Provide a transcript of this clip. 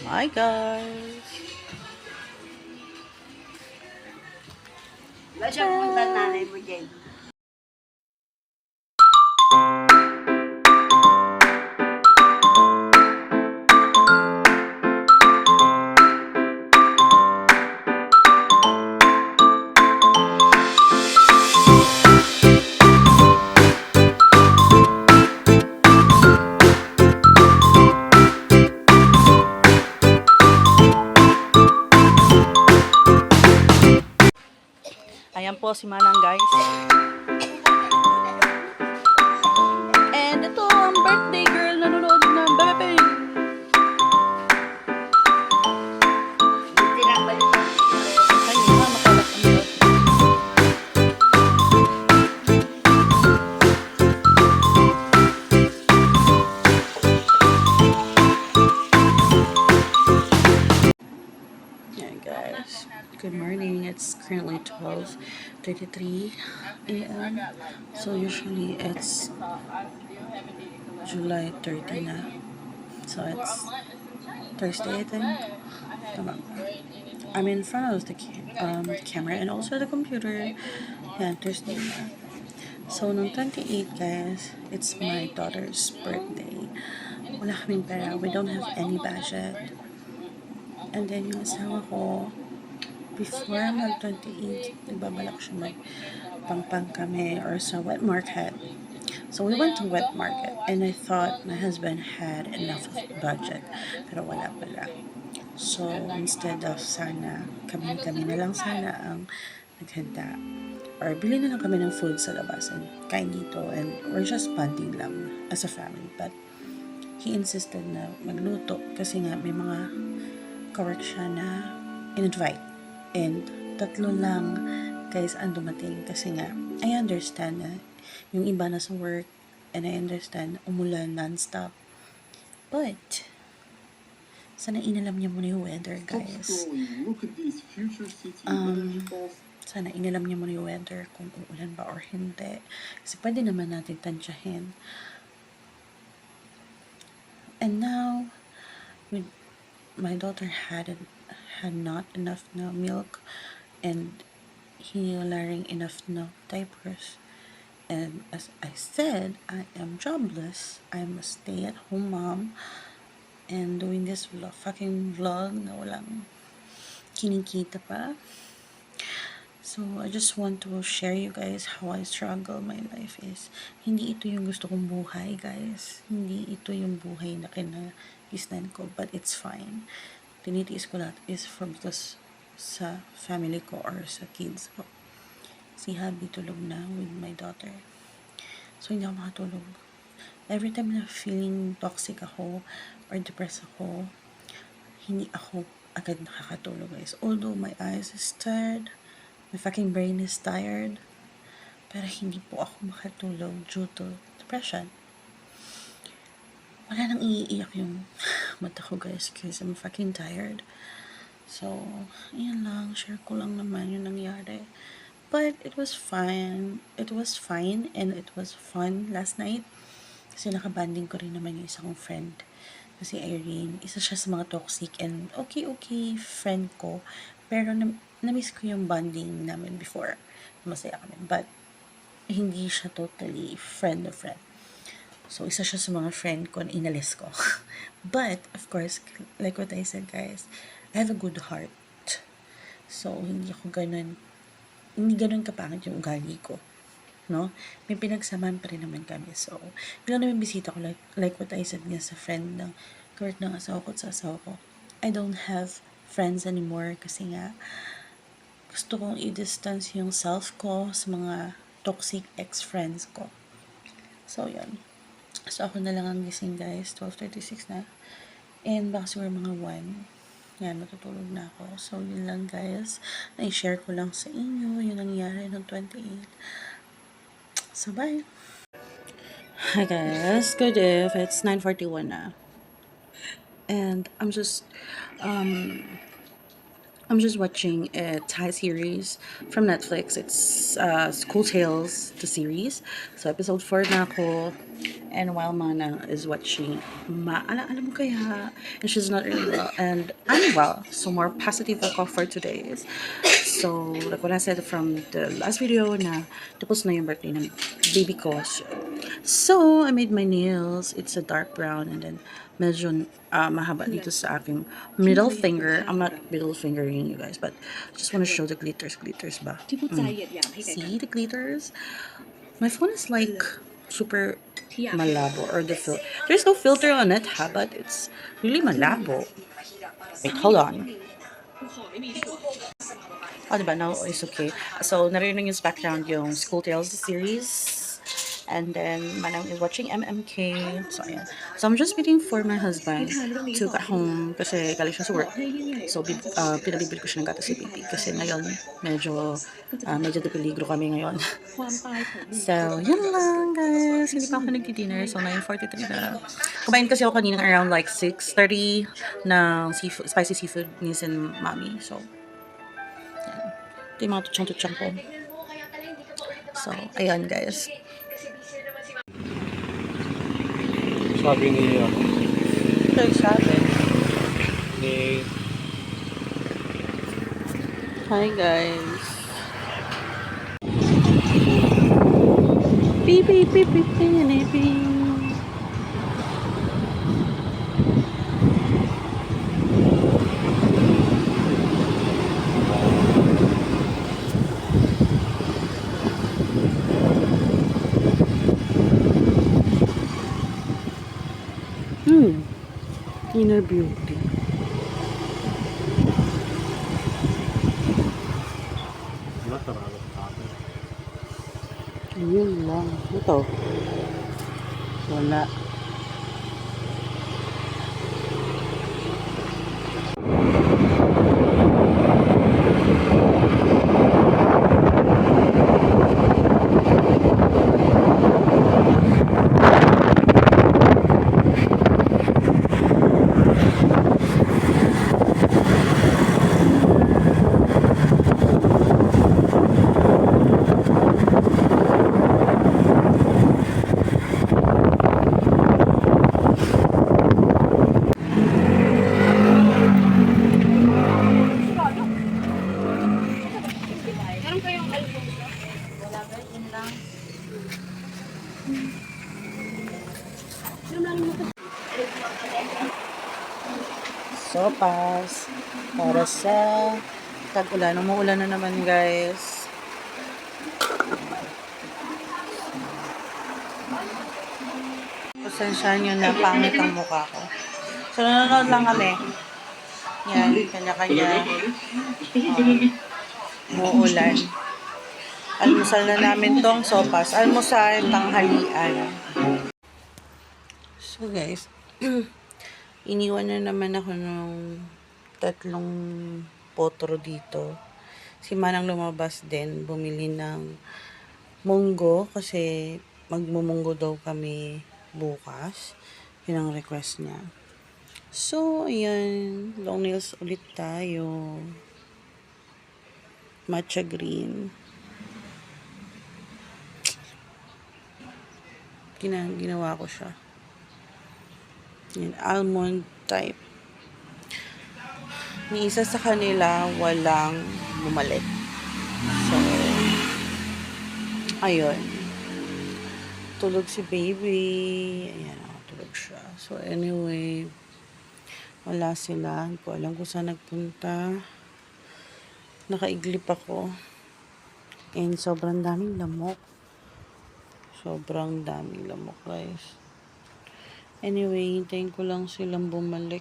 Hi guys! Ba siya pumunta nanay mo dyan? Ayan po si Manang guys. And ito ang birthday girl nanonood ng Bebe. Hindi lang balik. Ay, makalat ang birthday. Ayan guys. Good morning. It's currently 12:33 a.m. So usually it's July 30 na. So it's Thursday, I think. Tama. I'm in front of the camera and also the computer. Yeah, Thursday na. So, nung 28 guys, it's my daughter's birthday. Wala kaming pera. We don't have any budget. And then yung asawa ko, before mag-28, nagbabalak siya magpangpang kami or sa wet market. So we went to wet market and I thought my husband had enough of budget. Pero wala pala. So instead of sana, kami na lang sana ang naghanda. Or bili na lang kami ng food sa labas and kain dito and we're just bonding lang as a family. But he insisted na magluto kasi nga may mga kawork siya na in-invite. And tatlo lang guys ang dumating kasi nga I understand na yung iba na sa work and I understand umulan non-stop. But sana inalam niya muna yung weather guys. Sana inalam niya muna yung weather kung uulan ba or hindi. Kasi pwede naman natin tansyahin. And now, with my daughter had not enough na milk and wala ring enough na diapers. And as I said, I am jobless. I'm a stay-at-home mom and doing this fucking vlog na walang kinikita pa. So, I just want to share you guys how I struggle my life is. Hindi ito yung gusto kong buhay, guys. Hindi ito yung buhay na kinagisnan ko, but it's fine. Tinitiis ko lahat is because sa family ko or sa kids ko. Si Habi tulog na with my daughter. So, hindi ako makatulog. Every time na feeling toxic ako or depressed ako, hindi ako agad nakakatulog, guys. Although my eyes is tired, my fucking brain is tired, pero hindi po ako makatulog due to depression. Wala nang iiyak yung mata ko, guys, because I'm fucking tired. So, ayan lang. Share ko lang naman yung nangyari. But it was fine. It was fine and it was fun last night. Kasi nakabanding ko rin naman yung isang friend. Kasi Irene, isa siya sa mga toxic and okay friend ko. Pero na-miss ko yung bonding namin before. Masaya kami. But, hindi siya totally friend. So, isa siya sa mga friend ko na inalis ko. But, of course, like what I said, guys, I have a good heart. So, hindi ganun kapangit yung ugali ko. No? May pinagsamaan pa rin naman kami. So, bilang namin bisita ko, like what I said nga sa friend ng Kurt ng asawa ko at sa asawa ko, I don't have friends anymore kasi nga gusto kong i-distance yung self ko sa mga toxic ex-friends ko. So, yun. So, ako na lang ang gising, guys. 12:36 na. And baka siguro mga 1. Yan, matutulog na ako. So, yun lang, guys. Na-share ko lang sa inyo yung nangyari ng 28. So, bye! Hi, guys. Good if it's 9:41 na. And I'm just watching a Thai series from Netflix. It's School Tales, the series. So, episode 4 na ako. And while Mana is watching, alam mo kaya, and she's not really well, and I'm well, so more positive ako for today. So, like what I said from the last video na tapos na yung birthday ng baby ko. So, I made my nails. It's a dark brown and then medyo mahaba dito sa aking middle finger. I'm not middle fingering you guys, but I just want to show the glitters. Glitters ba? See the glitters? My phone is like super malabo, or there's no filter on it, but it's really malabo. Wait, hold on. Oh, diba? Now it's okay. So, narinig yung sa background yung School Tales series. And then, Manang is watching MMK. So, ayan. So, I'm just waiting for my husband to get home kasi galing siya sa work. So, pinabibili ko siya ng gatas si baby kasi ngayon medyo peligro kami ngayon. So, yun lang guys. Hindi pa ako nagdi-dinner. So, 9:43 na. Kumain kasi ako kanina around like 6:30 ng spicy seafood ni Sin Mami. So, yan. Ito yung mga tutsang-tutsang ko. So, ayan guys. Sabi ni ni Hi guys. Beep beep beep beep beep beep. Inner beauty. Ayun lang. Ito. Wala. Sopas para sa tag-ulan. Umuulan na naman guys. Pasensya nyo na pangit ang mukha ko. So nanonood lang kami. Yan, kanya-kanya. Umuulan. Almusal na namin tong sopas. Almusal, tanghalian. So guys, iniwan na naman ako ng 3 potro dito. Si Manang lumabas din, bumili ng munggo kasi magmumunggo daw kami bukas. Yun ang request niya. So, ayan, long nails ulit tayo. Matcha green. Ginawa ko siya. Yan, almond type. Ni isa sa kanila walang bumalik. So, ayun. Tulog si baby. Ayan, tulog siya. So, anyway, wala sila. Hindi ko alam kung saan nagpunta. Nakaiglip ako. And sobrang daming lamok. Sobrang daming lamok, guys. Anyway, hintayin ko lang silang bumalik.